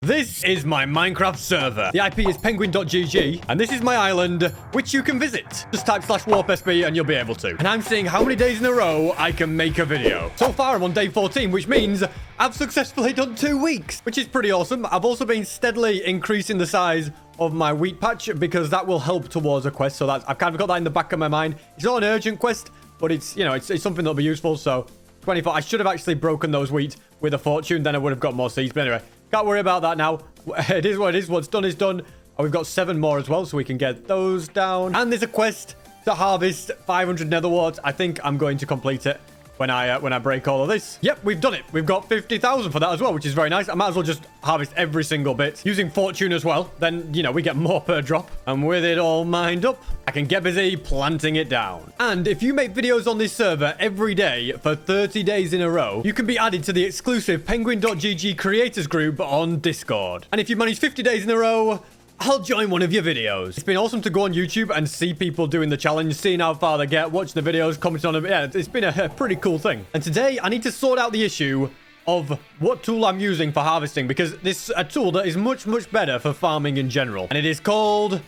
This is my Minecraft server. The IP is penguin.gg, and this is my island, which you can visit. Just type /warpsb and you'll be able to. And I'm seeing how many days in a row I can make a video. So far, I'm on day 14, which means I've successfully done 2 weeks, which is pretty awesome. I've also been steadily increasing the size of my wheat patch because that will help towards a quest. So that's, I've kind of got that in the back of my mind. It's not an urgent quest, but it's, you know, it's something that'll be useful. So 24, I should have actually broken those wheat with a fortune, then I would have got more seeds. But anyway, can't worry about that now. It is what it is. What's done is done. And we've got 7 more as well, so we can get those down. And there's a quest to harvest 500 nether warts. I think I'm going to complete it when I break all of this. Yep, we've done it. We've got 50,000 for that as well, which is very nice. I might as well just harvest every single bit using fortune as well. Then, you know, we get more per drop. And with it all mined up, I can get busy planting it down. And if you make videos on this server every day for 30 days in a row, you can be added to the exclusive penguin.gg creators group on Discord. And if you manage 50 days in a row, I'll join one of your videos. It's been awesome to go on YouTube and see people doing the challenge, seeing how far they get, watching the videos, commenting on them. Yeah, it's been a pretty cool thing. And today, I need to sort out the issue of what tool I'm using for harvesting, because this is a tool that is much, much better for farming in general. And it is called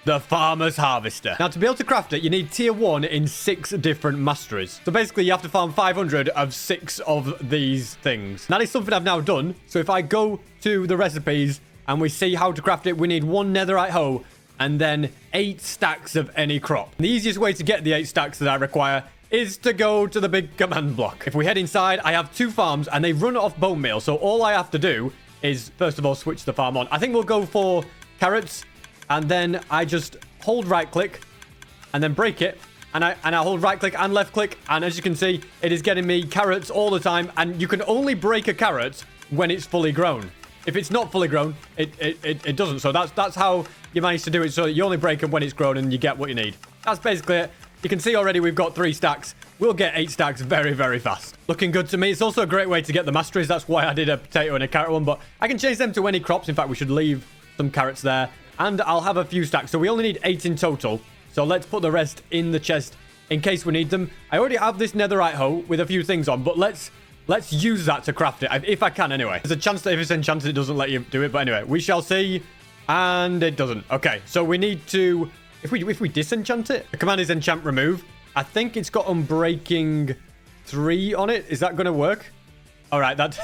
the Farmer's Harvester. Now, to be able to craft it, you need tier 1 in 6 different masteries. So basically, you have to farm 500 of 6 of these things. And that is something I've now done. So if I go to the recipes and we see how to craft it, we need 1 netherite hoe and then 8 stacks of any crop. And the easiest way to get the 8 stacks that I require is to go to the big command block. If we head inside, I have 2 farms and they run off bone meal. So all I have to do is, first of all, switch the farm on. I think we'll go for carrots, and then I just hold right click and then break it. And I hold right click and left click. And as you can see, it is getting me carrots all the time. And you can only break a carrot when it's fully grown. If it's not fully grown, it doesn't. So that's how you manage to do it. So you only break them when it's grown and you get what you need. That's basically it. You can see already we've got 3 stacks. We'll get 8 stacks very, very fast. Looking good to me. It's also a great way to get the masteries. That's why I did a potato and a carrot one. But I can change them to any crops. In fact, we should leave some carrots there. And I'll have a few stacks. So we only need 8 in total. So let's put the rest in the chest in case we need them. I already have this netherite hoe with a few things on. But let's use that to craft it, if I can anyway. There's a chance that if it's enchanted, it doesn't let you do it. But anyway, we shall see. And it doesn't. Okay, so we need to... If we disenchant it, the command is enchant remove. I think it's got unbreaking 3 on it. Is that going to work? All right, that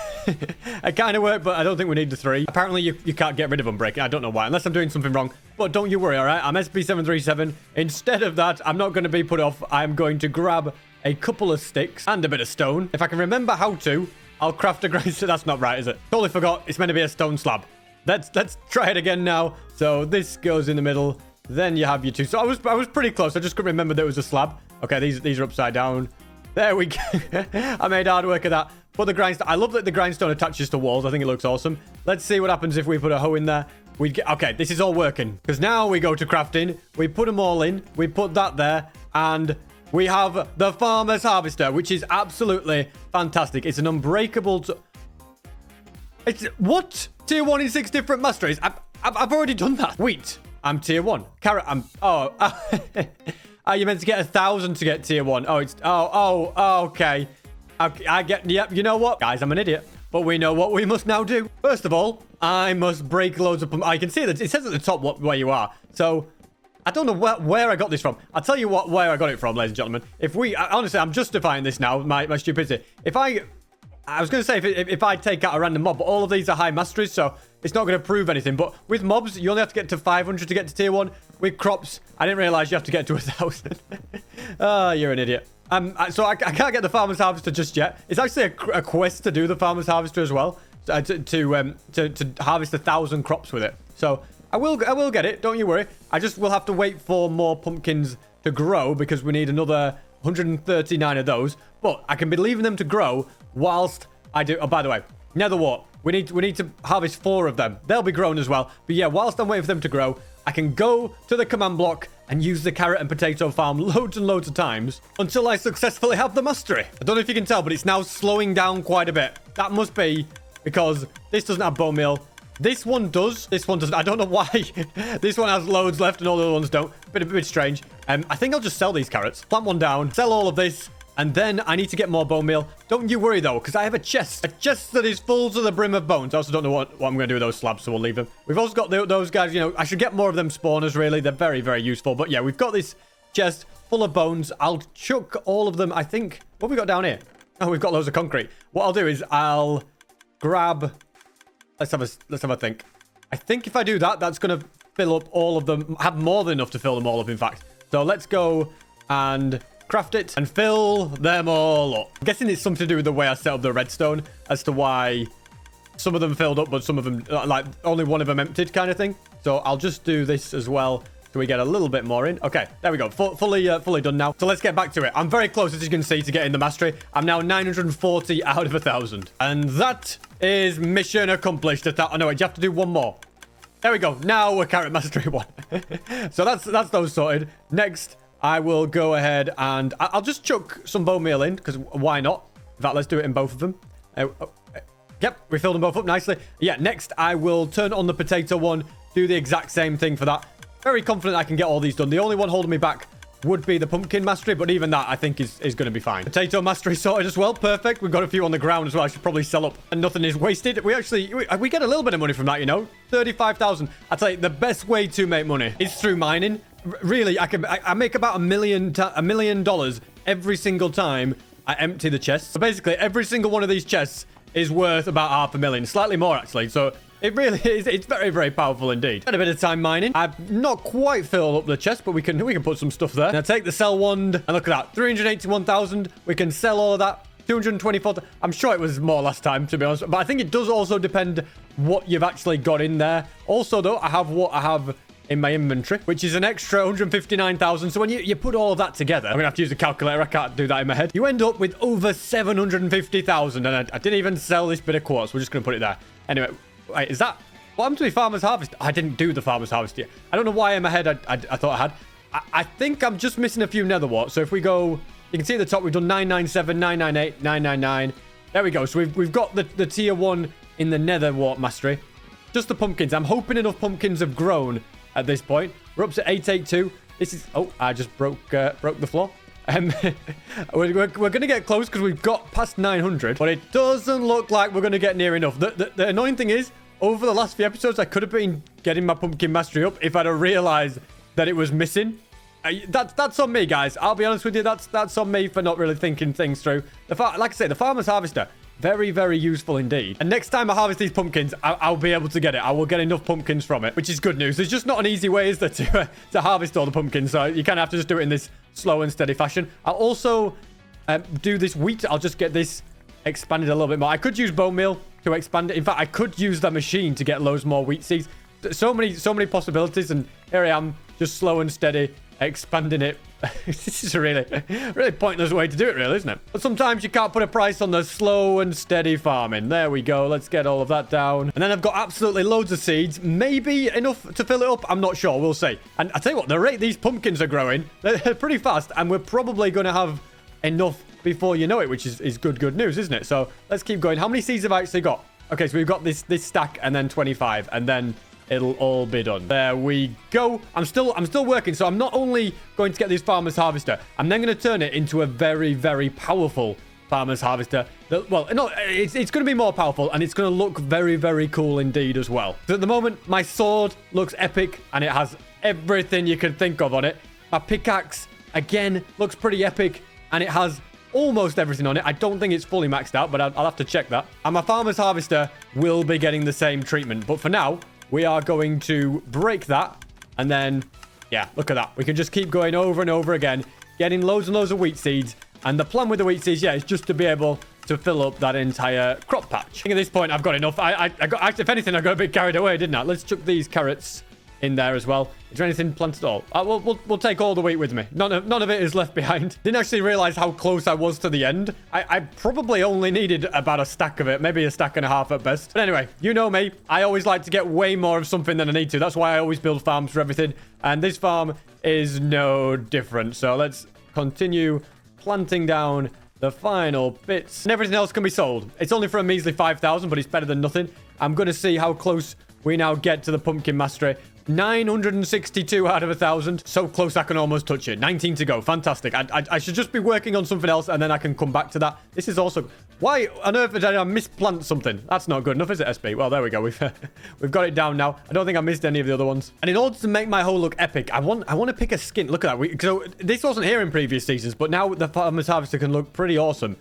it kind of worked, but I don't think we need the 3. Apparently, you can't get rid of unbreaking. I don't know why, unless I'm doing something wrong. But don't you worry, all right? I'm SP737. Instead of that, I'm not going to be put off. I'm going to grab a couple of sticks and a bit of stone. If I can remember how to, I'll craft a grinder. That's not right, is it? Totally forgot. It's meant to be a stone slab. Let's try it again now. So this goes in the middle. Then you have your 2. So I was pretty close. I just couldn't remember there was a slab. Okay, these are upside down. There we go. I made hard work of that. Put the grindstone. I love that the grindstone attaches to walls. I think it looks awesome. Let's see what happens if we put a hoe in there. Okay, this is all working. Because now we go to crafting. We put them all in. We put that there. And we have the Farmer's Harvester, which is absolutely fantastic. It's an unbreakable... It's... What? Tier 1 in 6 different masteries? I've already done that. Wheat. I'm tier 1. Carrot. Oh. You meant to get 1,000 to get tier 1. Oh, it's... Oh, okay. I get... Yep, you know what? Guys, I'm an idiot. But we know what we must now do. First of all, I must break loads of... I can see that it says at the top where you are. So... I don't know where I got this from. I'll tell you where I got it from, ladies and gentlemen. Honestly, I'm justifying this now, my stupidity. I was going to say if I take out a random mob, but all of these are high masteries, so it's not going to prove anything. But with mobs, you only have to get to 500 to get to tier 1. With crops, I didn't realize you have to get to 1,000. Oh, you're an idiot. So I can't get the Farmer's Harvester just yet. It's actually a quest to do the Farmer's Harvester as well, to harvest 1,000 crops with it. So I will get it. Don't you worry. I just will have to wait for more pumpkins to grow because we need another 139 of those. But I can be leaving them to grow whilst I do... Oh, by the way, nether wart. We need to harvest 4 of them. They'll be grown as well. But yeah, whilst I'm waiting for them to grow, I can go to the command block and use the carrot and potato farm loads and loads of times until I successfully have the mastery. I don't know if you can tell, but it's now slowing down quite a bit. That must be because this doesn't have bone meal. This one does. This one doesn't. I don't know why. This one has loads left and all the other ones don't. Bit strange. I think I'll just sell these carrots. Plant one down. Sell all of this. And then I need to get more bone meal. Don't you worry, though, because I have a chest. A chest that is full to the brim of bones. I also don't know what I'm going to do with those slabs, so we'll leave them. We've also got those guys, you know, I should get more of them spawners, really. They're very, very useful. But yeah, we've got this chest full of bones. I'll chuck all of them, I think. What have we got down here? Oh, we've got loads of concrete. What I'll do is I'll grab... Let's have a think. I think if I do that, that's going to fill up all of them. Have more than enough to fill them all up, in fact. So let's go and... craft it and fill them all up. I'm guessing it's something to do with the way I set up the redstone as to why some of them filled up, but some of them, like, only one of them emptied kind of thing. So I'll just do this as well so we get a little bit more in. Okay, there we go. Fully done now. So let's get back to it. I'm very close, as you can see, to getting the mastery. I'm now 940 out of 1,000. And that is mission accomplished. Oh, no, wait, you have to do one more. There we go. Now we're carrot mastery 1. So that's those sorted. Next... I will go ahead and I'll just chuck some bone meal in because why not? In fact, let's do it in both of them. Yep, we filled them both up nicely. Yeah, next I will turn on the potato one, do the exact same thing for that. Very confident I can get all these done. The only one holding me back would be the pumpkin mastery, but even that I think is going to be fine. Potato mastery sorted as well. Perfect. We've got a few on the ground as well. I should probably sell up and nothing is wasted. We get a little bit of money from that, you know. 35,000. I tell you, the best way to make money is through mining. Really, I make about $1 million every single time I empty the chest. So basically, every single one of these chests is worth about $500,000, slightly more actually. So it really is. It's very, very powerful indeed. Spent a bit of time mining. I've not quite filled up the chest, but we can put some stuff there. Now take the sell wand and look at that, 381,000. We can sell all of that. 224. I'm sure it was more last time, to be honest, but I think it does also depend what you've actually got in there. Also, though, I have what I have in my inventory, which is an extra 159,000. So when you put all of that together, I'm gonna have to use a calculator. I can't do that in my head. You end up with over 750,000, and I didn't even sell this bit of quartz. We're just gonna put it there. Anyway, wait, is that what happened to the farmer's harvest? I didn't do the farmer's harvest yet. I don't know why in my head I thought I had. I think I'm just missing a few nether warts. So if we go, you can see at the top we've done 997, 998, 999. There we go. So we've got the tier 1 in the nether wart mastery. Just the pumpkins. I'm hoping enough pumpkins have grown at this point. We're up to 882. This is... Oh, I just broke the floor. We're going to get close because we've got past 900. But it doesn't look like we're going to get near enough. The annoying thing is, over the last few episodes, I could have been getting my pumpkin mastery up if I'd have realized that it was missing. That's on me, guys. I'll be honest with you. That's on me for not really thinking things through. Like I say, the farmer's harvester... Very, very useful indeed. And next time I harvest these pumpkins, I'll be able to get it. I will get enough pumpkins from it, which is good news. There's just not an easy way, is there, to harvest all the pumpkins. So you kind of have to just do it in this slow and steady fashion. I'll also do this wheat. I'll just get this expanded a little bit more. I could use bone meal to expand it. In fact, I could use that machine to get loads more wheat seeds. So many possibilities. And here I am, just slow and steady, expanding it. This is a really pointless way to do it, really, isn't it? But sometimes you can't put a price on the slow and steady farming. There we go. Let's get all of that down. And then I've got absolutely loads of seeds. Maybe enough to fill it up. I'm not sure. We'll see. And I tell you what, the rate these pumpkins are growing, they're pretty fast. And we're probably going to have enough before you know it, which is good news, isn't it? So let's keep going. How many seeds have I actually got? Okay, so we've got this stack and then 25. And then... it'll all be done. There we go. I'm still working. So I'm not only going to get this farmer's harvester, I'm then going to turn it into a very, very powerful farmer's harvester. Well, no, it's going to be more powerful and it's going to look very, very cool indeed as well. So at the moment, my sword looks epic and it has everything you can think of on it. My pickaxe, again, looks pretty epic and it has almost everything on it. I don't think it's fully maxed out, but I'll have to check that. And my farmer's harvester will be getting the same treatment. But for now... we are going to break that. And then, yeah, look at that. We can just keep going over and over again, getting loads and loads of wheat seeds. And the plan with the wheat seeds, yeah, is just to be able to fill up that entire crop patch. I think at this point, I've got enough. Actually, if anything, I got a bit carried away, didn't I? Let's chuck these carrots in there as well. Is there anything planted at all? We'll take all the wheat with me. None of it is left behind. Didn't actually realize how close I was to the end. I probably only needed about a stack of it, maybe a stack and a half at best. But anyway, you know me. I always like to get way more of something than I need to. That's why I always build farms for everything. And this farm is no different. So let's continue planting down the final bits. And everything else can be sold. It's only for a measly 5,000, but it's better than nothing. I'm going to see how close we now get to the pumpkin mastery. 962 out of 1,000. So close I can almost touch it. 19 to go. Fantastic. I should just be working on something else and then I can come back to that. This is also... Why on earth did I misplant something? That's not good enough, is it, SB? Well, there we go. We've got it down now. I don't think I missed any of the other ones. And in order to make my hole look epic, I want to pick a skin. Look at that. So this wasn't here in previous seasons, but now the Farmer's Harvester can look pretty awesome.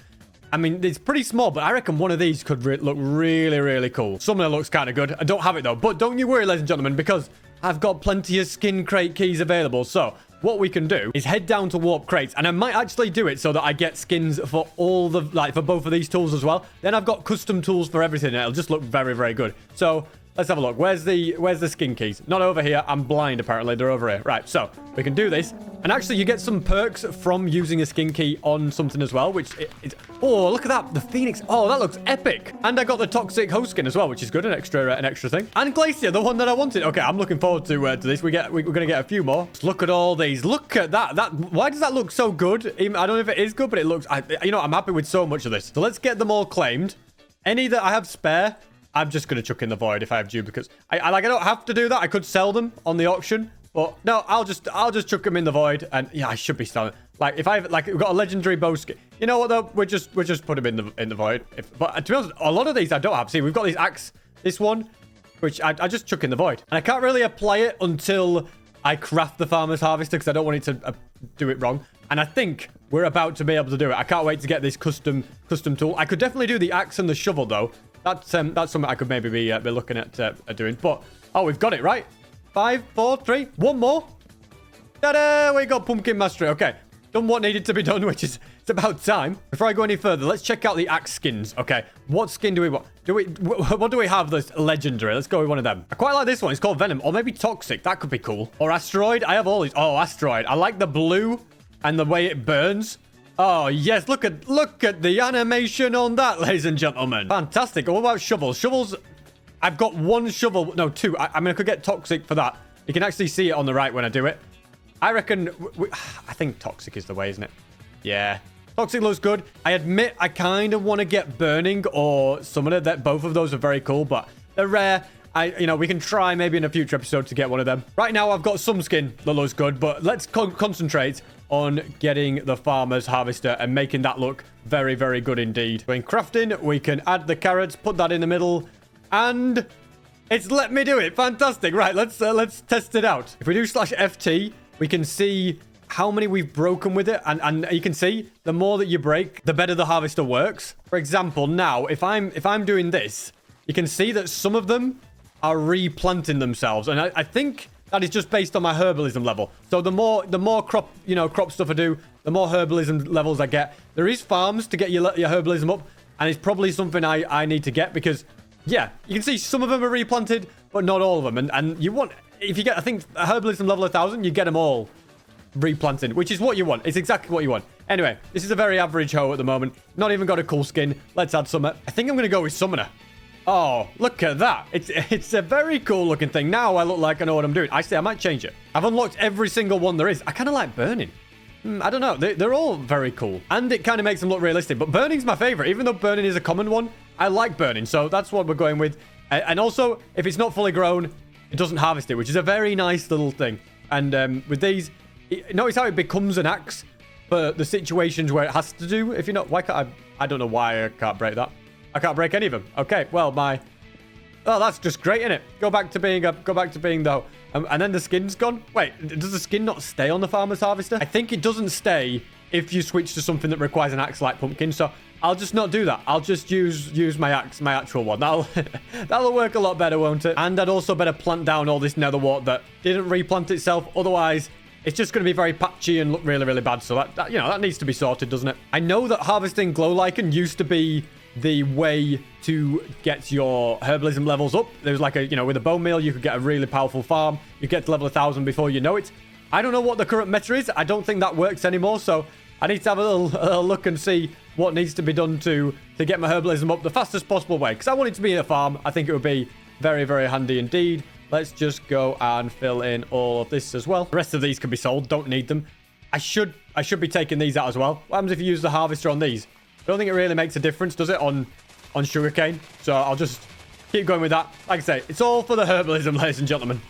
I mean, it's pretty small, but I reckon one of these could look really, really cool. Summoner looks kind of good. I don't have it, though. But don't you worry, ladies and gentlemen, because I've got plenty of skin crate keys available. So what we can do is head down to warp crates. And I might actually do it so that I get skins for all the, like, for both of these tools as well. Then I've got custom tools for everything. It'll just look very, very good. So let's have a look. Where's the skin keys? Not over here. I'm blind, apparently. They're over here. Right, so we can do this. And actually, you get some perks from using a skin key on something as well, which is... Oh, look at that. The Phoenix. Oh, that looks epic. And I got the Toxic Host skin as well, which is good. An extra thing. And Glacier, the one that I wanted. Okay, I'm looking forward to this. We're going to get a few more. Just look at all these. Look at that. Why does that look so good? I don't know if it is good, but it looks... you know, I'm happy with so much of this. So let's get them all claimed. Any that I have spare... I'm just going to chuck in the void if I have duplicates. I don't have to do that. I could sell them on the auction. But no, I'll just chuck them in the void. And yeah, I should be selling. Like, if I've, like, we've got a legendary bow skin. You know what, though? We're just put them in the void. But to be honest, a lot of these I don't have. See, we've got these axe, this one, which I just chuck in the void. And I can't really apply it until I craft the Farmer's Harvester because I don't want it to do it wrong. And I think we're about to be able to do it. I can't wait to get this custom tool. I could definitely do the axe and the shovel, though. That's something I could maybe be looking at doing. But, oh, we've got it, right? 5, 4, 3, one more. Ta-da! We got Pumpkin Mastery. Okay. Done what needed to be done, which is it's about time. Before I go any further, let's check out the axe skins. Okay. What skin do we want? What do we have that's legendary? Let's go with one of them. I quite like this one. It's called Venom. Or maybe Toxic. That could be cool. Or Asteroid. I have all these. Oh, Asteroid. I like the blue and the way it burns. Oh, yes. Look at the animation on that, ladies and gentlemen. Fantastic. What about shovels? Shovels... I've got one shovel. No, two. I mean, I could get Toxic for that. You can actually see it on the right when I do it. I reckon... I think Toxic is the way, isn't it? Yeah. Toxic looks good. I admit I kind of want to get Burning or Summoner. That both of those are very cool, but they're rare. We can try maybe in a future episode to get one of them. Right now, I've got some skin that looks good, but let's concentrate on getting the Farmer's Harvester and making that look very, very good indeed. So in crafting, we can add the carrots, put that in the middle, and it's let me do it. Fantastic. Right, let's test it out. If we do /FT, we can see how many we've broken with it, and you can see the more that you break, the better the harvester works. For example, now if I'm doing this, you can see that some of them are replanting themselves, and I think that is just based on my herbalism level. So the more crop stuff I do, the more herbalism levels I get. There is farms to get your herbalism up, and it's probably something I need to get because, yeah, you can see some of them are replanted, but not all of them. And you want, if you get, I think, a herbalism level 1,000, you get them all replanted, which is what you want. It's exactly what you want. Anyway, this is a very average hoe at the moment. Not even got a cool skin. Let's add some. I think I'm going to go with Summoner. Oh, look at that. It's a very cool looking thing. Now I look like I know what I'm doing. Actually, I might change it. I've unlocked every single one there is. I kind of like Burning. I don't know. They're all very cool. And it kind of makes them look realistic. But Burning's my favorite. Even though Burning is a common one, I like Burning. So that's what we're going with. And also, if it's not fully grown, it doesn't harvest it, which is a very nice little thing. And with these, notice how it becomes an axe for the situations where it has to do. If you're not, why can't I don't know why I can't break that. I can't break any of them. Okay, well, oh, that's just great, isn't it? Go back to being though. And then the skin's gone. Wait, does the skin not stay on the Farmer's Harvester? I think it doesn't stay if you switch to something that requires an axe like Pumpkin. So I'll just not do that. I'll just use my axe, my actual one. That'll work a lot better, won't it? And I'd also better plant down all this nether wart that didn't replant itself. Otherwise, it's just going to be very patchy and look really, really bad. So that needs to be sorted, doesn't it? I know that harvesting glow lichen used to be the way to get your herbalism levels up. There's like with a bone meal, you could get a really powerful farm. You get to level 1,000 before you know it. I don't know what the current meta is. I don't think that works anymore. So I need to have a little look and see what needs to be done to get my herbalism up the fastest possible way. Because I want it to be in a farm. I think it would be very, very handy indeed. Let's just go and fill in all of this as well. The rest of these can be sold. Don't need them. I should be taking these out as well. What happens if you use the harvester on these? I don't think it really makes a difference, does it, on sugarcane? So I'll just Keep going with that. Like I say, it's all for the herbalism, ladies and gentlemen.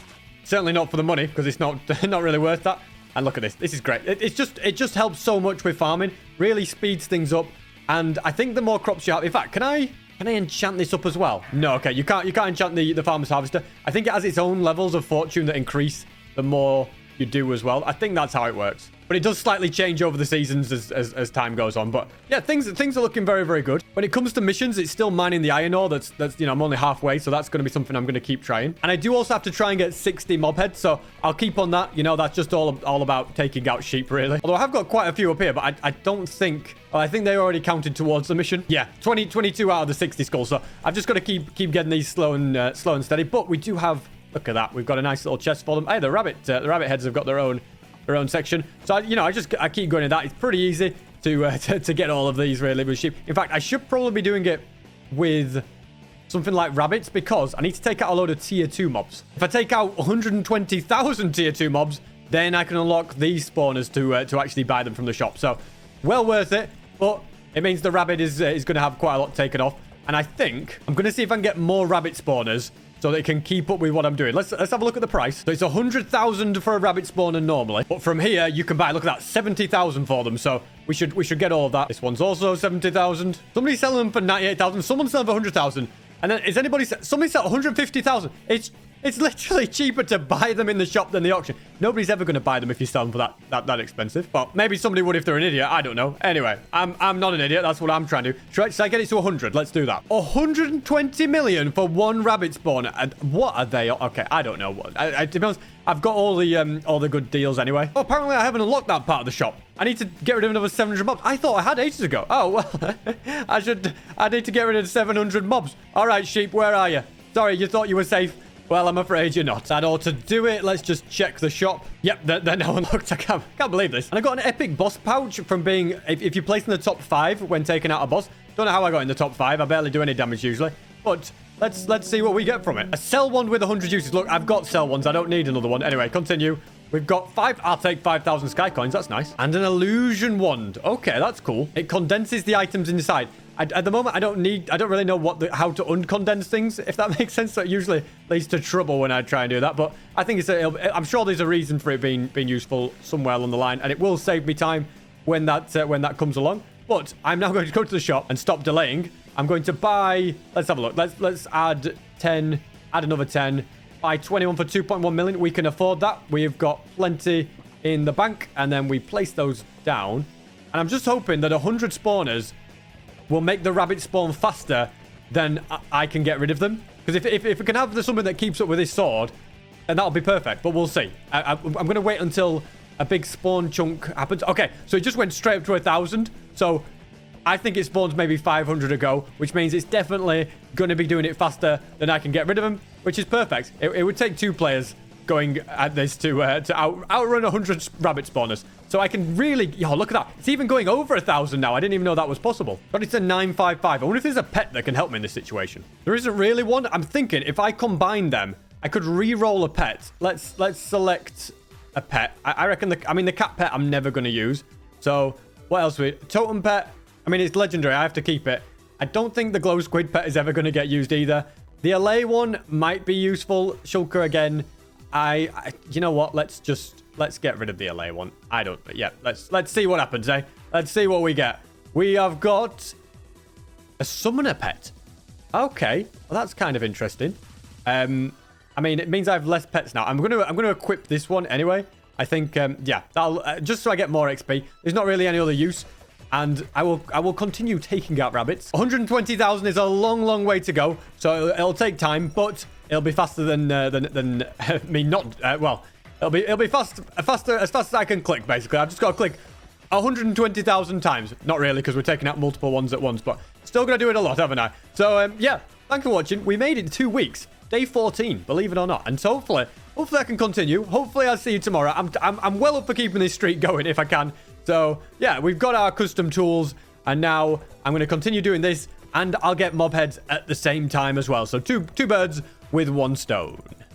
Certainly not for the money, because it's not really worth that. And look at this. This is great. It just helps so much with farming. Really speeds things up. And I think the more crops you have... In fact, can I enchant this up as well? No, okay. You can't enchant the farmer's harvester. I think it has its own levels of fortune that increase the more you do as well. I think that's how it works. But it does slightly change over the seasons as time goes on. But yeah, things are looking very, very good. When it comes to missions, it's still mining the iron ore. That's you know, I'm only halfway, so that's going to be something I'm going to keep trying. And I do also have to try and get 60 mob heads, so I'll keep on that. You know, that's just all about taking out sheep, really. Although I have got quite a few up here, but I don't think... Well, I think they already counted towards the mission. Yeah, 22 out of the 60 skulls. So I've just got to keep getting these slow and steady. But we do have... Look at that. We've got a nice little chest for them. Hey, the rabbit heads have got their own section. So, you know, I keep going to that. It's pretty easy to get all of these, really, with sheep. In fact, I should probably be doing it with something like rabbits, because I need to take out a load of tier 2 mobs. If I take out 120,000 tier 2 mobs, then I can unlock these spawners to actually buy them from the shop. So, well worth it, but it means the rabbit is going to have quite a lot taken off. And I think I'm going to see if I can get more rabbit spawners so they can keep up with what I'm doing. Let's have a look at the price. So it's 100,000 for a rabbit spawner normally. But from here, you can buy, look at that, 70,000 for them. So we should get all of that. This one's also 70,000. Somebody's selling them for 98,000. Someone's selling for 100,000. And then somebody sell 150,000. It's literally cheaper to buy them in the shop than the auction. Nobody's ever going to buy them if you sell them for that expensive. Well, maybe somebody would if they're an idiot. I don't know. Anyway, I'm not an idiot. That's what I'm trying to do. Should I get it to 100? Let's do that. 120 million for one rabbit spawner. And what are they? Okay, I don't know what. To be honest, I've got all the good deals anyway. Oh, apparently I haven't unlocked that part of the shop. I need to get rid of another 700 mobs. I thought I had ages ago. Oh, well, I need to get rid of 700 mobs. All right, sheep, where are you? Sorry, you thought you were safe. Well, I'm afraid you're not. That ought to do it. Let's just check the shop. Yep, they're now unlocked. I can't believe this. And I got an epic boss pouch from being... If you place in the top 5 when taking out a boss. Don't know how I got in the top 5. I barely do any damage usually. But let's see what we get from it. A cell wand with 100 uses. Look, I've got cell wands. I don't need another one. Anyway, continue. We've got 5. I'll take 5,000 sky coins. That's nice. And an illusion wand. Okay, that's cool. It condenses the items inside. At the moment, I don't really know how to uncondense things, if that makes sense. So it usually leads to trouble when I try and do that. But I think I'm sure there's a reason for it being useful somewhere along the line, and it will save me time when that comes along. But I'm now going to go to the shop and stop delaying. I'm going to buy. Let's have a look. Let's add 10. Add another 10. Buy 21 for 2.1 million. We can afford that. We've got plenty in the bank, and then we place those down. And I'm just hoping that 100 spawners will make the rabbit spawn faster than I can get rid of them. Because if we can have something that keeps up with this sword, then that'll be perfect. But we'll see. I'm going to wait until a big spawn chunk happens. Okay, so it just went straight up to 1,000. So I think it spawns maybe 500 ago, which means it's definitely going to be doing it faster than I can get rid of them, which is perfect. It would take 2 players going at this to outrun 100 rabbit spawners. So I can really... Oh, look at that. It's even going over 1,000 now. I didn't even know that was possible. But it's a 955. I wonder if there's a pet that can help me in this situation. There isn't really one. I'm thinking if I combine them, I could re-roll a pet. Let's select a pet. I reckon the cat pet I'm never going to use. So what else? Totem pet. I mean, it's legendary. I have to keep it. I don't think the glow squid pet is ever going to get used either. The LA one might be useful. Shulker again. You know what? Let's get rid of the LA one. Yeah, let's see what happens, eh? Let's see what we get. We have got a summoner pet. Okay, well, that's kind of interesting. I mean, it means I have less pets now. I'm gonna equip this one anyway. I think, yeah, that'll just so I get more XP. There's not really any other use, and I will continue taking out rabbits. 120,000 is a long way to go, so it'll take time, but it'll be faster than me not. Well, it'll be faster as fast as I can click. Basically, I've just got to click 120,000 times. Not really, because we're taking out multiple ones at once, but still gonna do it a lot, haven't I? So yeah, thanks for watching. We made it 2 weeks, day 14, believe it or not, and so hopefully I can continue. Hopefully I'll see you tomorrow. I'm well up for keeping this streak going if I can. So yeah, we've got our custom tools, and now I'm going to continue doing this, and I'll get mob heads at the same time as well. So two birds with one stone.